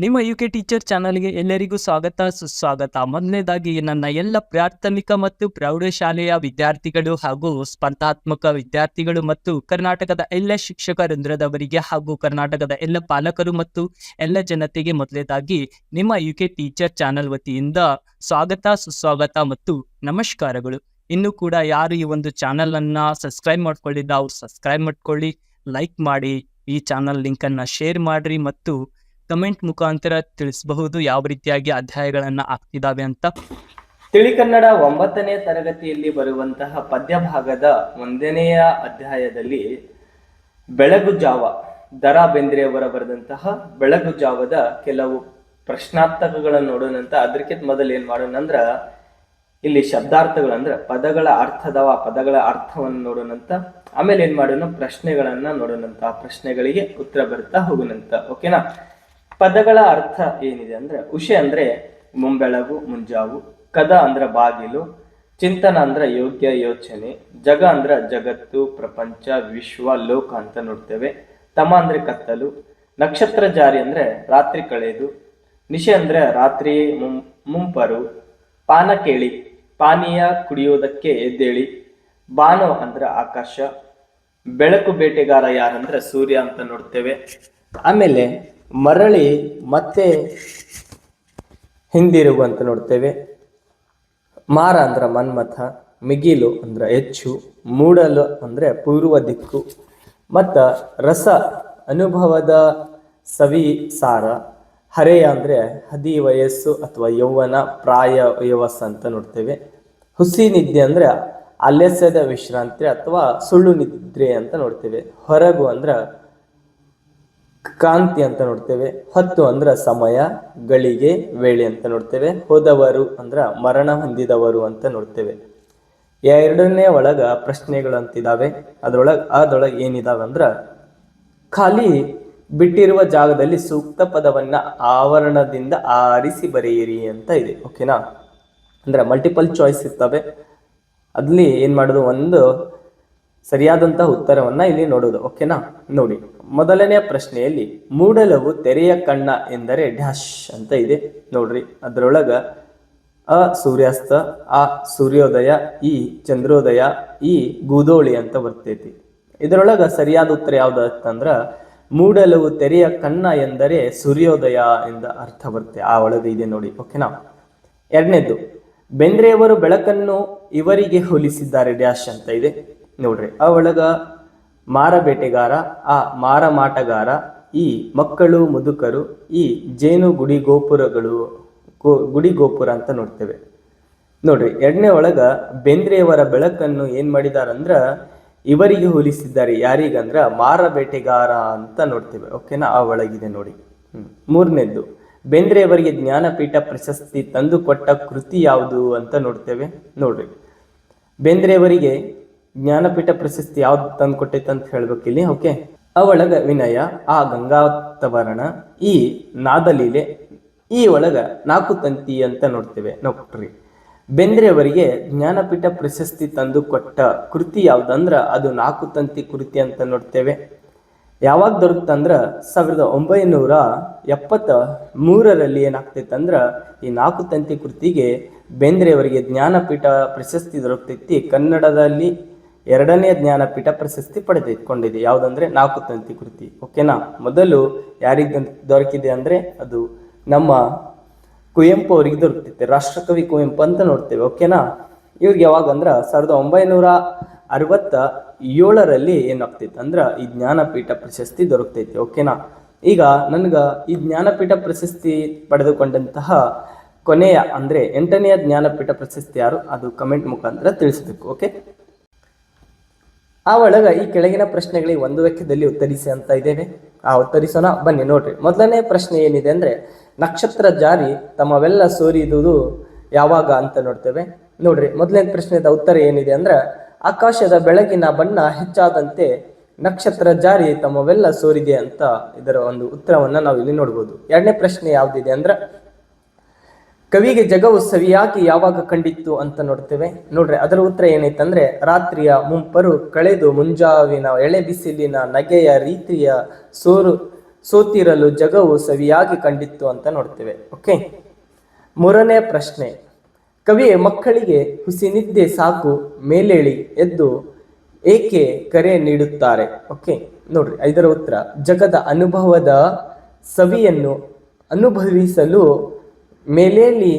ನಿಮ್ಮ UK teacher ಚಾನಲ್ಗೆ ಎಲ್ಲರಿಗೂ ಸ್ವಾಗತ ಸುಸ್ವಾಗತ. ಮೊದಲನೇದಾಗಿ ನನ್ನ ಎಲ್ಲ ಪ್ರಾಥಮಿಕ ಮತ್ತು ಪ್ರೌಢಶಾಲೆಯ ವಿದ್ಯಾರ್ಥಿಗಳು ಹಾಗೂ ಸ್ಪರ್ಧಾತ್ಮಕ ವಿದ್ಯಾರ್ಥಿಗಳು ಮತ್ತು ಕರ್ನಾಟಕದ ಎಲ್ಲ ಶಿಕ್ಷಕ ವೃಂದದವರಿಗೆ ಹಾಗೂ ಕರ್ನಾಟಕದ ಎಲ್ಲ ಪಾಲಕರು ಮತ್ತು ಎಲ್ಲ ಜನತೆಗೆ ಮೊದಲನೇದಾಗಿ ನಿಮ್ಮ ಯುಕೆ ಟೀಚರ್ ಚಾನಲ್ ವತಿಯಿಂದ ಸ್ವಾಗತ ಸುಸ್ವಾಗತ ಮತ್ತು ನಮಸ್ಕಾರಗಳು. ಇನ್ನು ಕೂಡ ಯಾರು ಈ ಒಂದು ಚಾನಲ್ ಅನ್ನ ಸಬ್ಸ್ಕ್ರೈಬ್ ಮಾಡ್ಕೊಳ್ಳಿಲ್ಲ ಅವ್ರು ಸಬ್ಸ್ಕ್ರೈಬ್ ಮಾಡ್ಕೊಳ್ಳಿ, ಲೈಕ್ ಮಾಡಿ, ಈ ಚಾನಲ್ ಲಿಂಕ್ ಅನ್ನ ಶೇರ್ ಮಾಡ್ರಿ ಮತ್ತು ಕಮೆಂಟ್ ಮುಖಾಂತರ ತಿಳಿಸಬಹುದು ಯಾವ ರೀತಿಯಾಗಿ ಅಧ್ಯಾಯಗಳನ್ನ ಆಗ್ತಿದಾವೆ ಅಂತ. ತಿಳಿ ಕನ್ನಡ 9ನೇ ತರಗತಿಯಲ್ಲಿ ಬರುವಂತಹ ಪದ್ಯ ಭಾಗದ 1ನೆಯ ಅಧ್ಯಾಯದಲ್ಲಿ ಬೆಳಗು ಜಾವ, ದ.ರಾ ಬೇಂದ್ರೆಯವರ ಬರೆದಂತಹ ಬೆಳಗು ಜಾವದ ಕೆಲವು ಪ್ರಶ್ನಾರ್ಥಕಗಳನ್ನು ನೋಡೋಣಂತ. ಅದಕ್ಕಿಂತ ಮೊದಲು ಏನ್ ಮಾಡೋಣಂದ್ರ ಇಲ್ಲಿ ಶಬ್ದಾರ್ಥಗಳು ಅಂದ್ರೆ ಪದಗಳ ಪದಗಳ ಅರ್ಥವನ್ನು ನೋಡೋಣಂತ. ಆಮೇಲೆ ಏನ್ ಮಾಡೋಣ, ಪ್ರಶ್ನೆಗಳನ್ನ ನೋಡೋಣಂತ. ಆ ಪ್ರಶ್ನೆಗಳಿಗೆ ಉತ್ತರ ಬರ್ತಾ ಹೋಗೋಣಂತ. ಓಕೆನಾ? ಪದಗಳ ಅರ್ಥ ಏನಿದೆ ಅಂದ್ರೆ, ಉಷೆ ಅಂದ್ರೆ ಮುಂಬೆಳಗು ಮುಂಜಾವು, ಕದ ಅಂದ್ರ ಬಾಗಿಲು, ಚಿಂತನ ಅಂದ್ರ ಯೋಗ್ಯ ಯೋಚನೆ, ಜಗ ಅಂದ್ರ ಜಗತ್ತು ಪ್ರಪಂಚ ವಿಶ್ವ ಲೋಕ ಅಂತ ನೋಡ್ತೇವೆ. ತಮ ಅಂದ್ರೆ ಕತ್ತಲು, ನಕ್ಷತ್ರ ಜಾರಿ ಅಂದ್ರೆ ರಾತ್ರಿ ಕಳೆದು, ನಿಶೆ ಅಂದ್ರೆ ರಾತ್ರಿ ಮುಂಪರು, ಪಾನ ಕೇಳಿ ಪಾನೀಯ ಕುಡಿಯೋದಕ್ಕೆ ಎದ್ದೇಳಿ, ಬಾನೋ ಅಂದ್ರ ಆಕಾಶ, ಬೆಳಕು ಬೇಟೆಗಾರ ಯಾರಂದ್ರ ಸೂರ್ಯ ಅಂತ ನೋಡ್ತೇವೆ. ಆಮೇಲೆ ಮರಳಿ ಮತ್ತೆ ಹಿಂದಿರುಗು ಅಂತ ನೋಡ್ತೇವೆ. ಮಾರ ಅಂದ್ರ ಮನ್ಮಥ, ಮಿಗಿಲು ಅಂದ್ರ ಹೆಚ್ಚು, ಮೂಡಲು ಅಂದ್ರೆ ಪೂರ್ವ ದಿಕ್ಕು, ಮತ್ತ ರಸ ಅನುಭವದ ಸವಿ ಸಾರ, ಹರೆಯ ಅಂದ್ರೆ ಹದಿ ವಯಸ್ಸು ಅಥವಾ ಯೌವನ ಪ್ರಾಯ ವಯಸ್ಸು ಅಂತ ನೋಡ್ತೇವೆ. ಹುಸಿ ನಿದ್ದೆ ಅಂದ್ರೆ ಆಲಸ್ಯದ ವಿಶ್ರಾಂತಿ ಅಥವಾ ಸುಳ್ಳು ನಿದ್ರೆ ಅಂತ ನೋಡ್ತೇವೆ. ಹೊರಗು ಅಂದ್ರ ಕಾಂತಿ ಅಂತ ನೋಡ್ತೇವೆ. ಹೊತ್ತು ಅಂದ್ರ ಸಮಯ ಗಳಿಗೆ ವೇಳೆ ಅಂತ ನೋಡ್ತೇವೆ. ಹೋದವರು ಅಂದ್ರ ಮರಣ ಹೊಂದಿದವರು ಅಂತ ನೋಡ್ತೇವೆ. ಎರಡನೇ ಒಳಗ ಪ್ರಶ್ನೆಗಳು ಅಂತಿದಾವೆ. ಅದರೊಳಗೆ ಏನಿದಾವೆ ಅಂದ್ರ, ಖಾಲಿ ಬಿಟ್ಟಿರುವ ಜಾಗದಲ್ಲಿ ಸೂಕ್ತ ಪದವನ್ನ ಆವರಣದಿಂದ ಆರಿಸಿ ಬರೆಯಿರಿ ಅಂತ ಇದೆ. ಓಕೆನಾ? ಅಂದ್ರೆ ಮಲ್ಟಿಪಲ್ ಚಾಯ್ಸ್ ಇರ್ತವೆ. ಅಲ್ಲಿ ಏನ್ ಮಾಡೋದು, ಒಂದು ಸರಿಯಾದಂತಹ ಉತ್ತರವನ್ನ ಇಲ್ಲಿ ನೋಡೋದು. ಓಕೆನಾ? ನೋಡಿ, ಮೊದಲನೆಯ ಪ್ರಶ್ನೆಯಲ್ಲಿ ಮೂಡಲವು ತೆರೆಯ ಕಣ್ಣ ಎಂದರೆ ಡ್ಯಾಶ್ ಅಂತ ಇದೆ ನೋಡ್ರಿ. ಅದರೊಳಗ ಅ ಸೂರ್ಯಾಸ್ತ, ಆ ಸೂರ್ಯೋದಯ, ಈ ಚಂದ್ರೋದಯ, ಈ ಗೂದೋಳಿ ಅಂತ ಬರ್ತೈತಿ. ಇದರೊಳಗ ಸರಿಯಾದ ಉತ್ತರ ಯಾವ್ದಂದ್ರ ಮೂಡಲವು ತೆರೆಯ ಕಣ್ಣ ಎಂದರೆ ಸೂರ್ಯೋದಯ ಎಂದ ಅರ್ಥ ಬರುತ್ತೆ. ಆ ಒಳಗೆ ಇದೆ ನೋಡಿ. ಓಕೆನಾ? ಎರಡನೇದು, ಬೇಂದ್ರೆಯವರು ಬೆಳಕನ್ನು ಇವರಿಗೆ ಹೋಲಿಸಿದ್ದಾರೆ ಡ್ಯಾಶ್ ಅಂತ ಇದೆ ನೋಡ್ರಿ. ಆ ಒಳಗ ಮಾರ ಬೇಟೆಗಾರ, ಆ ಮಾರ ಮಾಟಗಾರ, ಈ ಮಕ್ಕಳು ಮುದುಕರು, ಈ ಜೇನು ಗುಡಿ ಗೋಪುರ ಅಂತ ನೋಡ್ತೇವೆ ನೋಡ್ರಿ. ಎರಡನೇ ಒಳಗ ಬೇಂದ್ರೆಯವರ ಬೆಳಕನ್ನು ಏನ್ ಮಾಡಿದಾರಂದ್ರ ಇವರಿಗೆ ಹೋಲಿಸಿದ್ದಾರೆ. ಯಾರಿಗಂದ್ರ ಮಾರ ಬೇಟೆಗಾರ ಅಂತ ನೋಡ್ತೇವೆ. ಓಕೆನಾ? ಆ ಒಳಗಿದೆ ನೋಡಿ. ಮೂರನೇದ್ದು, ಬೇಂದ್ರೆಯವರಿಗೆ ಜ್ಞಾನಪೀಠ ಪ್ರಶಸ್ತಿ ತಂದು ಕೊಟ್ಟ ಕೃತಿ ಯಾವುದು ಅಂತ ನೋಡ್ತೇವೆ ನೋಡ್ರಿ. ಬೇಂದ್ರೆಯವರಿಗೆ ಜ್ಞಾನಪೀಠ ಪ್ರಶಸ್ತಿ ಯಾವ್ದು ತಂದು ಕೊಟ್ಟೈತೆ ಅಂತ ಹೇಳ್ಬೇಕಿಲ್ಲಿ. ಓಕೆ, ಆ ಒಳಗ ವಿನಯ, ಆ ಗಂಗಾವತರಣ, ಈ ನಾದಲೀಲೆ, ಈ ಒಳಗ ನಾಲ್ಕು ತಂತಿ ಅಂತ ನೋಡ್ತೇವೆ ನೋಡ್ರಿ. ಬೇಂದ್ರೆಯವರಿಗೆ ಜ್ಞಾನಪೀಠ ಪ್ರಶಸ್ತಿ ತಂದು ಕೊಟ್ಟ ಕೃತಿ ಯಾವ್ದಂದ್ರ ಅದು ನಾಲ್ಕು ತಂತಿ ಕೃತಿ ಅಂತ ನೋಡ್ತೇವೆ. ಯಾವಾಗ ದೊರಕುತ್ತಂದ್ರ 1973 ಏನಾಗ್ತೈತೆ ಅಂದ್ರ ಈ ನಾಲ್ಕು ತಂತಿ ಕೃತಿಗೆ ಬೇಂದ್ರೆಯವರಿಗೆ ಜ್ಞಾನಪೀಠ ಪ್ರಶಸ್ತಿ ದೊರಕ್ತೈತಿ. ಕನ್ನಡದಲ್ಲಿ 2ನೇ ಜ್ಞಾನಪೀಠ ಪ್ರಶಸ್ತಿ ಪಡೆದುಕೊಂಡಿದೆ. ಯಾವ್ದಂದ್ರೆ ನಾಲ್ಕು ತಂತಿ ಕೃತಿ. ಓಕೆನಾ? ಮೊದಲು ಯಾರಿಗೆ ದೊರಕಿದೆ ಅಂದ್ರೆ ಅದು ನಮ್ಮ ಕುವೆಂಪು ಅವರಿಗೆ ದೊರಕುತ್ತೈತೆ, ರಾಷ್ಟ್ರಕವಿ ಕುವೆಂಪು ಅಂತ ನೋಡ್ತೇವೆ. ಓಕೆನಾ? ಇವ್ರಿಗೆ ಯಾವಾಗ ಅಂದ್ರ 1967 ಏನಾಗ್ತೈತೆ ಅಂದ್ರ ಈ ಜ್ಞಾನಪೀಠ ಪ್ರಶಸ್ತಿ ದೊರಕತೈತಿ. ಓಕೆನಾ? ಈಗ ನನ್ಗ ಈ ಜ್ಞಾನಪೀಠ ಪ್ರಶಸ್ತಿ ಪಡೆದುಕೊಂಡಂತಹ ಕೊನೆಯ ಅಂದ್ರೆ 8ನೇ ಜ್ಞಾನಪೀಠ ಪ್ರಶಸ್ತಿ ಯಾರು, ಅದು ಕಮೆಂಟ್ ಮುಖಾಂತರ ತಿಳಿಸಬೇಕು. ಓಕೆ, ಆ ಒಳಗ ಈ ಕೆಳಗಿನ ಪ್ರಶ್ನೆಗಳಿಗೆ ಒಂದು ವಾಕ್ಯದಲ್ಲಿ ಉತ್ತರಿಸಿ ಅಂತ ಇದ್ದೇವೆ. ಆ ಉತ್ತರಿಸೋಣ ಬನ್ನಿ ನೋಡ್ರಿ. ಮೊದಲನೇ ಪ್ರಶ್ನೆ ಏನಿದೆ ಅಂದ್ರೆ, ನಕ್ಷತ್ರ ಜಾರಿ ತಮ್ಮವೆಲ್ಲ ಸೋರಿದುದು ಯಾವಾಗ ಅಂತ ನೋಡ್ತೇವೆ ನೋಡ್ರಿ. ಮೊದಲನೇ ಪ್ರಶ್ನೆದ ಉತ್ತರ ಏನಿದೆ ಅಂದ್ರೆ, ಆಕಾಶದ ಬೆಳಗಿನ ಬಣ್ಣ ಹೆಚ್ಚಾದಂತೆ ನಕ್ಷತ್ರ ಜಾರಿ ತಮ್ಮವೆಲ್ಲ ಸೋರಿದೆ ಅಂತ ಇದರ ಒಂದು ಉತ್ತರವನ್ನ ನಾವು ಇಲ್ಲಿ ನೋಡ್ಬೋದು. ಎರಡನೇ ಪ್ರಶ್ನೆ ಯಾವ್ದಿದೆ ಅಂದ್ರೆ, ಕವಿಗೆ ಜಗವು ಸವಿಯಾಗಿ ಯಾವಾಗ ಕಂಡಿತ್ತು ಅಂತ ನೋಡ್ತೇವೆ ನೋಡ್ರಿ. ಅದರ ಉತ್ತರ ಏನೈತಂದ್ರೆ, ರಾತ್ರಿಯ ಮುಂಪರು ಕಳೆದು ಮುಂಜಾವಿನ ಎಳೆ ಬಿಸಿಲಿನ ನಗೆಯ ರೀತಿಯ ಸೋರು ಸೋತಿರಲು ಜಗವು ಸವಿಯಾಗಿ ಕಂಡಿತ್ತು ಅಂತ ನೋಡ್ತೇವೆ. ಓಕೆ, ಮೂರನೇ ಪ್ರಶ್ನೆ, ಕವಿ ಮಕ್ಕಳಿಗೆ ಹುಸಿ ನಿದ್ದೆ ಸಾಕು ಮೇಲೇಳಿ ಎದ್ದು ಏಕೆ ಕರೆ ನೀಡುತ್ತಾರೆ? ಓಕೆ ನೋಡ್ರಿ, ಇದರ ಉತ್ತರ ಜಗದ ಅನುಭವದ ಸವಿಯನ್ನು ಅನುಭವಿಸಲು ಮೇಲೇಳಿ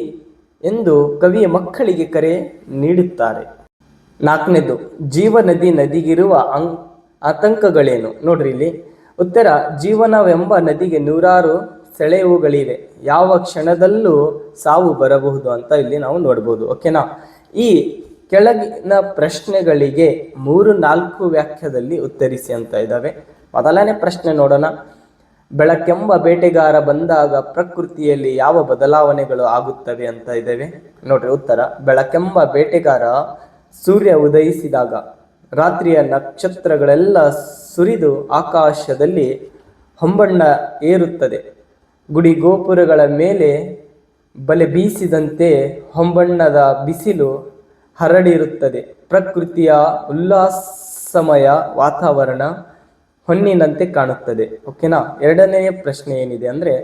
ಎಂದು ಕವಿಯ ಮಕ್ಕಳಿಗೆ ಕರೆ ನೀಡುತ್ತಾರೆ. ನಾಲ್ಕನೇದು, ನದಿಗಿರುವ ಆತಂಕಗಳೇನು? ನೋಡ್ರಿ ಇಲ್ಲಿ ಉತ್ತರ, ಜೀವನವೆಂಬ ನದಿಗೆ ನೂರಾರು ಸೆಳೆವುಗಳಿವೆ, ಯಾವ ಕ್ಷಣದಲ್ಲೂ ಸಾವು ಬರಬಹುದು ಅಂತ ಇಲ್ಲಿ ನಾವು ನೋಡ್ಬೋದು. ಓಕೆನಾ, ಈ ಕೆಳಗಿನ ಪ್ರಶ್ನೆಗಳಿಗೆ 3-4 ವಾಕ್ಯದಲ್ಲಿ ಉತ್ತರಿಸಿ ಅಂತ ಇದ್ದಾವೆ. ಮೊದಲನೇ ಪ್ರಶ್ನೆ ನೋಡೋಣ. ಬೆಳಕೆಂಬ ಬೇಟೆಗಾರ ಬಂದಾಗ ಪ್ರಕೃತಿಯಲ್ಲಿ ಯಾವ ಬದಲಾವಣೆಗಳು ಆಗುತ್ತವೆ ಅಂತ ಇದ್ದೇವೆ. ನೋಡ್ರಿ ಉತ್ತರ, ಬೆಳಕೆಂಬ ಬೇಟೆಗಾರ ಸೂರ್ಯ ಉದಯಿಸಿದಾಗ ರಾತ್ರಿಯ ನಕ್ಷತ್ರಗಳೆಲ್ಲ ಸುರಿದು ಆಕಾಶದಲ್ಲಿ ಹೊಂಬಣ್ಣ ಏರುತ್ತದೆ. ಗುಡಿ ಗೋಪುರಗಳ ಮೇಲೆ ಬಲೆ ಬೀಸಿದಂತೆ ಹೊಂಬಣ್ಣದ ಬಿಸಿಲು ಹರಡಿರುತ್ತದೆ. ಪ್ರಕೃತಿಯ ಉಲ್ಲಾಸಮಯ ವಾತಾವರಣ ಹೊನ್ನಿನಂತೆ ಕಾಣುತ್ತದೆ. ಓಕೆನಾ. ಎರಡನೆಯ ಪ್ರಶ್ನೆ ಏನಿದೆ ಅಂದರೆ,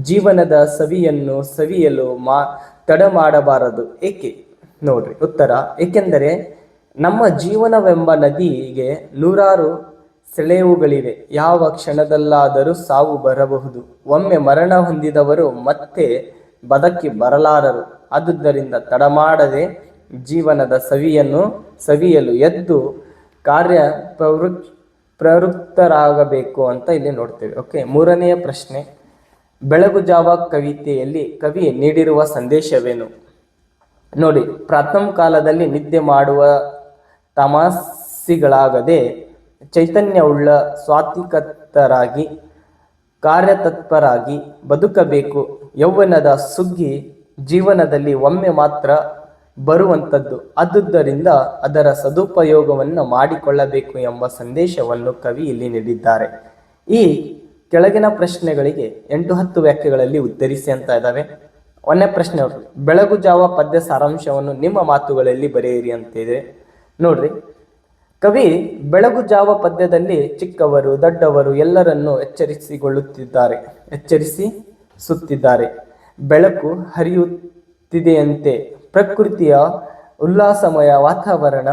ಜೀವನದ ಸವಿಯನ್ನು ಸವಿಯಲು ತಡ ಮಾಡಬಾರದು ಏಕೆ? ನೋಡ್ರಿ ಉತ್ತರ, ಏಕೆಂದರೆ ನಮ್ಮ ಜೀವನವೆಂಬ ನದಿಗೆ ನೂರಾರು ಸೆಳೆವುಗಳಿವೆ, ಯಾವ ಕ್ಷಣದಲ್ಲಾದರೂ ಸಾವು ಬರಬಹುದು. ಒಮ್ಮೆ ಮರಣ ಹೊಂದಿದವರು ಮತ್ತೆ ಬದುಕಿ ಬರಲಾರರು. ಆದುದರಿಂದ ತಡ ಮಾಡದೆ ಜೀವನದ ಸವಿಯನ್ನು ಸವಿಯಲು ಎದ್ದು ಕಾರ್ಯ ಪ್ರವೃತ್ತರಾಗಬೇಕು ಅಂತ ಇಲ್ಲಿ ನೋಡ್ತೇವೆ. ಓಕೆ, ಮೂರನೆಯ ಪ್ರಶ್ನೆ, ಬೆಳಗುಜಾವ ಕವಿತೆಯಲ್ಲಿ ಕವಿ ನೀಡಿರುವ ಸಂದೇಶವೇನು? ನೋಡಿ, ಪ್ರಾತಃ ಕಾಲದಲ್ಲಿ ನಿದ್ದೆ ಮಾಡುವ ತಮಸ್ಸಿಗಳಾಗದೆ ಚೈತನ್ಯವುಳ್ಳ ಸ್ವಾತ್ವಿಕತರಾಗಿ ಕಾರ್ಯತತ್ಪರಾಗಿ ಬದುಕಬೇಕು. ಯೌವನದ ಸುಗ್ಗಿ ಜೀವನದಲ್ಲಿ ಒಮ್ಮೆ ಮಾತ್ರ ಬರುವಂಥದ್ದು, ಆದುದರಿಂದ ಅದರ ಸದುಪಯೋಗವನ್ನು ಮಾಡಿಕೊಳ್ಳಬೇಕು ಎಂಬ ಸಂದೇಶವನ್ನು ಕವಿ ಇಲ್ಲಿ ನೀಡಿದ್ದಾರೆ. ಈ ಕೆಳಗಿನ ಪ್ರಶ್ನೆಗಳಿಗೆ 8-10 ವಾಕ್ಯಗಳಲ್ಲಿ ಉತ್ತರಿಸಿ ಅಂತ ಇದ್ದಾವೆ. ಒಂದನೇ ಪ್ರಶ್ನೆ, ಬೆಳಗುಜಾವ ಪದ್ಯ ಸಾರಾಂಶವನ್ನು ನಿಮ್ಮ ಮಾತುಗಳಲ್ಲಿ ಬರೆಯಿರಿ ಅಂತಿದೆ. ನೋಡ್ರಿ, ಕವಿ ಬೆಳಗುಜಾವ ಪದ್ಯದಲ್ಲಿ ಚಿಕ್ಕವರು ದೊಡ್ಡವರು ಎಲ್ಲರನ್ನೂ ಎಚ್ಚರಿಸುತ್ತಿದ್ದಾರೆ. ಬೆಳಕು ಹರಿಯುತ್ತಿದೆಯಂತೆ ಪ್ರಕೃತಿಯ ಉಲ್ಲಾಸಮಯ ವಾತಾವರಣ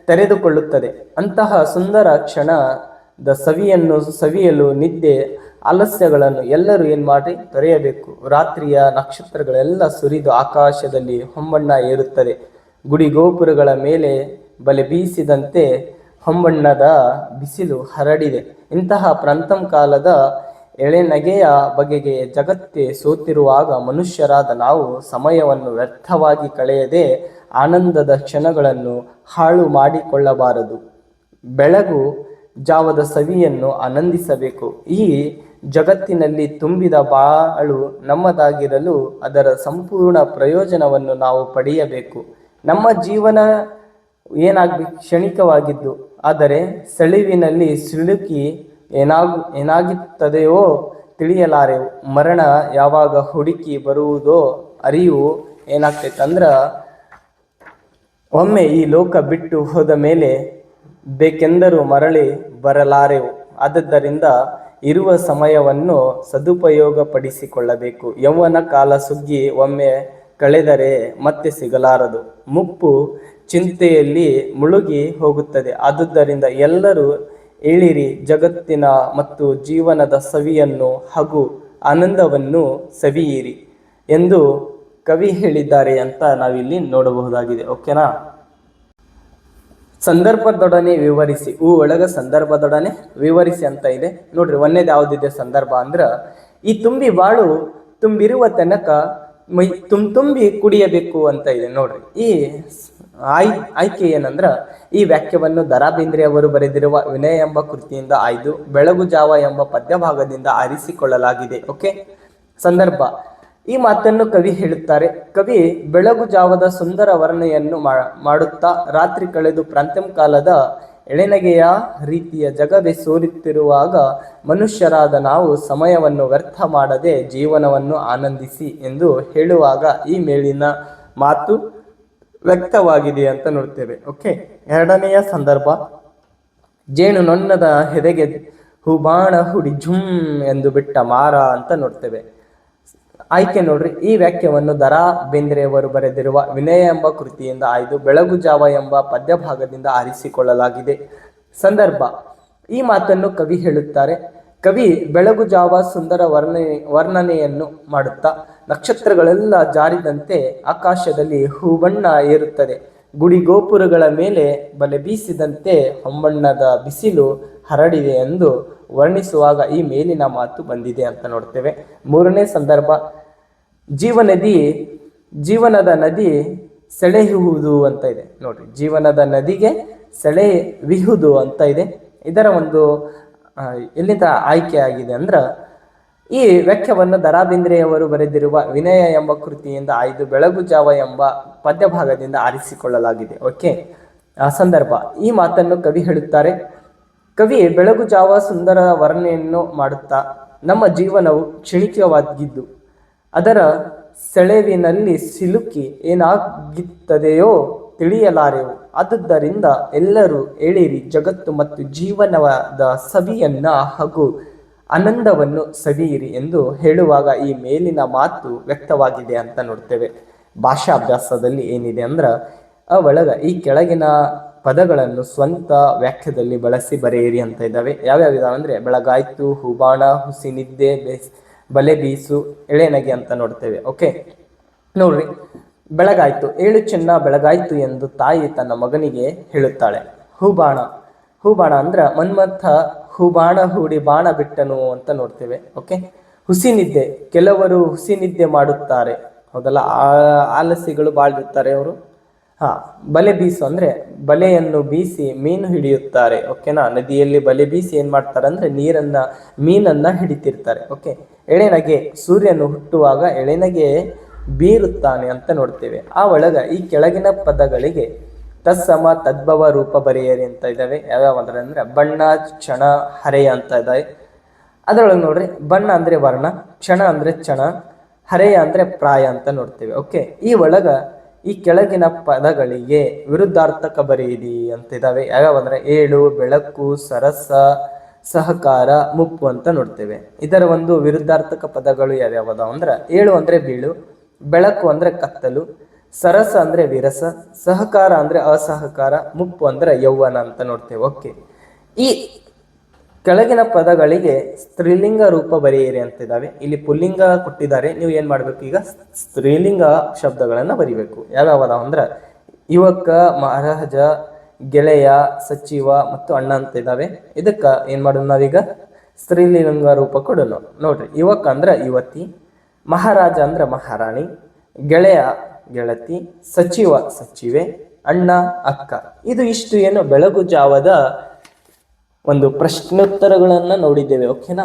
ತೆರೆದುಕೊಳ್ಳುತ್ತದೆ. ಅಂತಹ ಸುಂದರ ಕ್ಷಣದ ಸವಿಯಲು ನಿದ್ದೆ ಆಲಸ್ಯಗಳನ್ನು ಎಲ್ಲರೂ ತೊರೆಯಬೇಕು. ರಾತ್ರಿಯ ನಕ್ಷತ್ರಗಳೆಲ್ಲ ಸುರಿದು ಆಕಾಶದಲ್ಲಿ ಹೊಂಬಣ್ಣ ಏರುತ್ತದೆ. ಗುಡಿ ಗೋಪುರಗಳ ಮೇಲೆ ಬಲೆ ಬೀಸಿದಂತೆ ಹೊಂಬಣ್ಣದ ಬಿಸಿಲು ಹರಡಿದೆ. ಇಂತಹ ಪ್ರಾತಃ ಕಾಲದ ಎಳೆನಗೆಯ ಬಗೆಗೆ ಜಗತ್ತೇ ಸೋತಿರುವಾಗ ಮನುಷ್ಯರಾದ ನಾವು ಸಮಯವನ್ನು ವ್ಯರ್ಥವಾಗಿ ಕಳೆಯದೆ ಆನಂದದ ಕ್ಷಣಗಳನ್ನು ಹಾಳು ಮಾಡಿಕೊಳ್ಳಬಾರದು. ಬೆಳಗು ಜಾವದ ಸವಿಯನ್ನು ಆನಂದಿಸಬೇಕು. ಈ ಜಗತ್ತಿನಲ್ಲಿ ತುಂಬಿದ ಬಾಳು ನಮ್ಮದಾಗಿರಲು ಅದರ ಸಂಪೂರ್ಣ ಪ್ರಯೋಜನವನ್ನು ನಾವು ಪಡೆಯಬೇಕು. ನಮ್ಮ ಜೀವನ ಕ್ಷಣಿಕವಾಗಿದ್ದು, ಆದರೆ ಸೆಳಿವಿನಲ್ಲಿ ಸಿಲುಕಿ ಏನಾಗುತ್ತದೆಯೋ ತಿಳಿಯಲಾರೆವು. ಮರಣ ಯಾವಾಗ ಹುಡುಕಿ ಬರುವುದೋ ಅರಿವು ಏನಾಗ್ತೈತಂದ್ರ ಒಮ್ಮೆ ಈ ಲೋಕ ಬಿಟ್ಟು ಹೋದ ಮೇಲೆ ಬೇಕೆಂದರೂ ಮರಳಿ ಬರಲಾರೆವು. ಆದದ್ದರಿಂದ ಇರುವ ಸಮಯವನ್ನು ಸದುಪಯೋಗಪಡಿಸಿಕೊಳ್ಳಬೇಕು. ಯೌವನ ಕಾಲ ಸುಗ್ಗಿ ಒಮ್ಮೆ ಕಳೆದರೆ ಮತ್ತೆ ಸಿಗಲಾರದು. ಮುಪ್ಪು ಚಿಂತೆಯಲ್ಲಿ ಮುಳುಗಿ ಹೋಗುತ್ತದೆ. ಆದುದರಿಂದ ಎಲ್ಲರೂ ಏಳಿರಿ, ಜಗತ್ತಿನ ಮತ್ತು ಜೀವನದ ಸವಿಯನ್ನು ಹಾಗೂ ಆನಂದವನ್ನು ಸವಿಯಿರಿ ಎಂದು ಕವಿ ಹೇಳಿದ್ದಾರೆ ಅಂತ ನಾವಿಲ್ಲಿ ನೋಡಬಹುದಾಗಿದೆ. ಓಕೆನಾ. ಸಂದರ್ಭದೊಡನೆ ವಿವರಿಸಿ. ಒಳಗ ಸಂದರ್ಭದೊಡನೆ ವಿವರಿಸಿ ಅಂತ ಇದೆ. ನೋಡ್ರಿ, ಒಂದೇದು ಯಾವ್ದಿದೆ ಸಂದರ್ಭ ಅಂದ್ರ, ಈ ತುಂಬಿ ಬಾಳು ತುಂಬಿರುವ ತನಕ ಮೈ ತುಂಬಿ ಕುಡಿಯಬೇಕು ಅಂತ ಇದೆ. ನೋಡ್ರಿ, ಈ ಆಯ್ಕೆ ಏನಂದ್ರ, ಈ ವಾಕ್ಯವನ್ನು ದ.ರಾ ಬೇಂದ್ರೆ ಅವರು ಬರೆದಿರುವ ವಿನಯ ಎಂಬ ಕೃತಿಯಿಂದ ಆಯ್ದು ಬೆಳಗುಜಾವ ಎಂಬ ಪದ್ಯಭಾಗದಿಂದ ಆರಿಸಿಕೊಳ್ಳಲಾಗಿದೆ. ಓಕೆ, ಸಂದರ್ಭ. ಈ ಮಾತನ್ನು ಕವಿ ಹೇಳುತ್ತಾರೆ. ಕವಿ ಬೆಳಗುಜಾವದ ಸುಂದರ ವರ್ಣನೆಯನ್ನು ಮಾಡುತ್ತಾ ರಾತ್ರಿ ಕಳೆದು ಪ್ರಾತಃ ಕಾಲದ ಎಳೆನಗೆಯ ರೀತಿಯ ಜಗವೇ ಸೋರುತ್ತಿರುವಾಗ ಮನುಷ್ಯರಾದ ನಾವು ಸಮಯವನ್ನು ವ್ಯರ್ಥ ಮಾಡದೆ ಜೀವನವನ್ನು ಆನಂದಿಸಿ ಎಂದು ಹೇಳುವಾಗ ಈ ಮೇಲಿನ ಮಾತು ವ್ಯಕ್ತವಾಗಿದೆ ಅಂತ ನೋಡ್ತೇವೆ. ಓಕೆ, ಎರಡನೆಯ ಸಂದರ್ಭ, ಜೇನು ನೊಣ್ಣದ ಹೆದೆಗೆ ಹೂಬಾಣ ಹುಡಿ ಝುಮ್ ಎಂದು ಬಿಟ್ಟ ಮಾರ ಅಂತ ನೋಡ್ತೇವೆ. ಆಯ್ಕೆ ನೋಡ್ರಿ, ಈ ವಾಕ್ಯವನ್ನು ದರಾ ಬೇಂದ್ರೆಯವರು ಬರೆದಿರುವ ವಿನಯ ಎಂಬ ಕೃತಿಯಿಂದ ಆಯ್ದು ಬೆಳಗು ಜಾವ ಎಂಬ ಪದ್ಯ ಭಾಗದಿಂದ ಆರಿಸಿಕೊಳ್ಳಲಾಗಿದೆ. ಸಂದರ್ಭ, ಈ ಮಾತನ್ನು ಕವಿ ಹೇಳುತ್ತಾರೆ. ಕವಿ ಬೆಳಗು ಜಾವ ಸುಂದರ ವರ್ಣನೆಯನ್ನು ಮಾಡುತ್ತಾ, ನಕ್ಷತ್ರಗಳೆಲ್ಲ ಜಾರಿದಂತೆ ಆಕಾಶದಲ್ಲಿ ಹೂಬಣ್ಣ ಏರುತ್ತದೆ, ಗುಡಿ ಗೋಪುರಗಳ ಮೇಲೆ ಬಲೆ ಬೀಸಿದಂತೆ ಹೊಂಬಣ್ಣದ ಬಿಸಿಲು ಹರಡಿದೆ ಎಂದು ವರ್ಣಿಸುವಾಗ ಈ ಮೇಲಿನ ಮಾತು ಬಂದಿದೆ ಅಂತ ನೋಡ್ತೇವೆ. ಮೂರನೇ ಸಂದರ್ಭ, ಜೀವನದ ನದಿ ಸೆಳೆಯುವುದು ಅಂತ ಇದೆ ನೋಡ್ರಿ. ಜೀವನದ ನದಿಗೆ ಸೆಳೆಯುವುದು ಅಂತ ಇದೆ. ಇದರ ಒಂದು ಎಲ್ಲಿಂದ ಆಯ್ಕೆ ಆಗಿದೆ ಅಂದ್ರ, ಈ ವಾಕ್ಯವನ್ನು ದರಾ ಬೇಂದ್ರೆಯವರು ಬರೆದಿರುವ ವಿನಯ ಎಂಬ ಕೃತಿಯಿಂದ ಆಯ್ದು ಬೆಳಗು ಜಾವ ಎಂಬ ಪದ್ಯ ಭಾಗದಿಂದ ಆರಿಸಿಕೊಳ್ಳಲಾಗಿದೆ. ಓಕೆ. ಸಂದರ್ಭ, ಈ ಮಾತನ್ನು ಕವಿ ಹೇಳುತ್ತಾರೆ. ಕವಿ ಬೆಳಗು ಜಾವ ಸುಂದರ ವರ್ಣನೆಯನ್ನು ಮಾಡುತ್ತಾ, ನಮ್ಮ ಜೀವನವು ಕ್ಷಣಿಕವಾಗಿದ್ದು ಅದರ ಸೆಳೆವಿನಲ್ಲಿ ಸಿಲುಕಿ ಏನಾಗುತ್ತದೆಯೋ ತಿಳಿಯಲಾರೆವು. ಆದುದರಿಂದ ಎಲ್ಲರೂ ಏಳಿರಿ, ಜಗತ್ತು ಮತ್ತು ಜೀವನದ ಸವಿಯನ್ನ ಹಾಗೂ ಆನಂದವನ್ನು ಸವಿಯಿರಿ ಎಂದು ಹೇಳುವಾಗ ಈ ಮೇಲಿನ ಮಾತು ವ್ಯಕ್ತವಾಗಿದೆ ಅಂತ ನೋಡ್ತೇವೆ. ಭಾಷಾಭ್ಯಾಸದಲ್ಲಿ ಏನಿದೆ ಅಂದ್ರ, ಒಳಗ ಈ ಕೆಳಗಿನ ಪದಗಳನ್ನು ಸ್ವಂತ ವಾಕ್ಯದಲ್ಲಿ ಬಳಸಿ ಬರೆಯಿರಿ ಅಂತ ಇದ್ದಾವೆ. ಯಾವ್ಯಾವ ಇದಾವೆ ಅಂದ್ರೆ, ಬೆಳಗಾಯ್ತು, ಹೂಬಾಣ, ಹುಸಿ ನಿದ್ದೆ, ಬಲೆ ಬೀಸು, ಎಳೆನಗೆ ಅಂತ ನೋಡ್ತೇವೆ. ಓಕೆ ನೋಡ್ರಿ, ಬೆಳಗಾಯ್ತು. ಏಳು ಚೆನ್ನ ಬೆಳಗಾಯ್ತು ಎಂದು ತಾಯಿ ತನ್ನ ಮಗನಿಗೆ ಹೇಳುತ್ತಾಳೆ. ಹೂಬಾಣ ಅಂದ್ರ ಮನ್ಮಥ ಹೂಬಾಣ ಹೂಡಿ ಬಾಣ ಬಿಟ್ಟನು ಅಂತ ನೋಡ್ತೇವೆ. ಓಕೆ. ಹುಸಿ ನಿದ್ದೆ, ಕೆಲವರು ಹುಸಿ ನಿದ್ದೆ ಮಾಡುತ್ತಾರೆ, ಹೌದಲ್ಲ, ಆಲಸಿಗಳು ಬಾಳಿರ್ತಾರೆ ಅವರು. ಬಲೆ ಬೀಸು ಅಂದ್ರೆ ಬಲೆಯನ್ನು ಬೀಸಿ ಮೀನು ಹಿಡಿಯುತ್ತಾರೆ. ಓಕೆನಾ. ನದಿಯಲ್ಲಿ ಬಲೆ ಬೀಸಿ ಏನ್ ಮಾಡ್ತಾರೆ ಅಂದ್ರೆ ಮೀನನ್ನ ಹಿಡಿತಿರ್ತಾರೆ. ಓಕೆ. ಎಳೆನಗೆ, ಸೂರ್ಯನು ಹುಟ್ಟುವಾಗ ಎಳೆನಗೆ ಬೀರುತ್ತಾನೆ ಅಂತ ನೋಡ್ತೇವೆ. ಆ ಒಳಗ ಈ ಕೆಳಗಿನ ಪದಗಳಿಗೆ ತತ್ಸಮ ತದ್ಭವ ರೂಪ ಬರೆಯಿರಿ ಅಂತ ಇದ್ದಾವೆ. ಯಾವ್ಯಾವ ಅಂದ್ರೆ ಬಣ್ಣ, ಕ್ಷಣ, ಹರೆಯ ಅಂತ ಇದ್ದಾವೆ. ಅದರೊಳಗೆ ನೋಡ್ರಿ, ಬಣ್ಣ ಅಂದ್ರೆ ವರ್ಣ, ಕ್ಷಣ ಅಂದ್ರೆ ಕ್ಷಣ, ಹರೆಯ ಅಂದ್ರೆ ಪ್ರಾಯ ಅಂತ ನೋಡ್ತೇವೆ. ಓಕೆ. ಈ ಒಳಗ ಈ ಕೆಳಗಿನ ಪದಗಳಿಗೆ ವಿರುದ್ಧಾರ್ಥಕ ಬರೆಯಿರಿ ಅಂತ ಇದ್ದಾವೆ. ಯಾವ್ಯಾವ ಅಂದ್ರೆ ಏಳು, ಬೆಳಕು, ಸರಸ, ಸಹಕಾರ, ಮುಪ್ಪು ಅಂತ ನೋಡ್ತೇವೆ. ಇದರ ಒಂದು ವಿರುದ್ಧಾರ್ಥಕ ಪದಗಳು ಯಾವ್ಯಾವದ ಅಂದ್ರ, ಏಳು ಅಂದ್ರೆ ಬೀಳು, ಬೆಳಕು ಅಂದ್ರೆ ಕತ್ತಲು, ಸರಸ ಅಂದ್ರೆ ವಿರಸ, ಸಹಕಾರ ಅಂದ್ರೆ ಅಸಹಕಾರ, ಮುಪ್ಪು ಅಂದ್ರೆ ಯೌವನ ಅಂತ ನೋಡ್ತೇವೆ. ಓಕೆ. ಈ ಕೆಳಗಿನ ಪದಗಳಿಗೆ ಸ್ತ್ರೀಲಿಂಗ ರೂಪ ಬರೆಯಿರಿ ಅಂತಿದ್ದಾವೆ. ಇಲ್ಲಿ ಪುಲ್ಲಿಂಗ ಕೊಟ್ಟಿದ್ದಾರೆ, ನೀವು ಏನ್ ಮಾಡ್ಬೇಕು, ಈಗ ಸ್ತ್ರೀಲಿಂಗ ಶಬ್ದಗಳನ್ನ ಬರಿಬೇಕು. ಯಾವ್ಯಾವದ ಅಂದ್ರ ಯುವಕ, ಮಹಾರಾಜ, ಗೆಳೆಯ, ಸಚಿವ ಮತ್ತು ಅಣ್ಣ ಅಂತ ಇದ್ದಾವೆ. ಇದಕ್ಕ ಏನ್ ಮಾಡೋಣ ನಾವೀಗ ಸ್ತ್ರೀಲಿಂಗ ರೂಪ ಕೊಡೋಣ. ನೋಡ್ರಿ, ಯುವಕ ಅಂದ್ರ ಯುವತಿ, ಮಹಾರಾಜ ಅಂದ್ರ ಮಹಾರಾಣಿ, ಗೆಳೆಯ ಗೆಳತಿ, ಸಚಿವ ಸಚಿವೆ, ಅಣ್ಣ ಅಕ್ಕ. ಇದು ಇಷ್ಟು ಏನು ಬೆಳಗು ಜಾವದ ಒಂದು ಪ್ರಶ್ನೋತ್ತರಗಳನ್ನ ನೋಡಿದ್ದೇವೆ. ಓಕೆನಾ.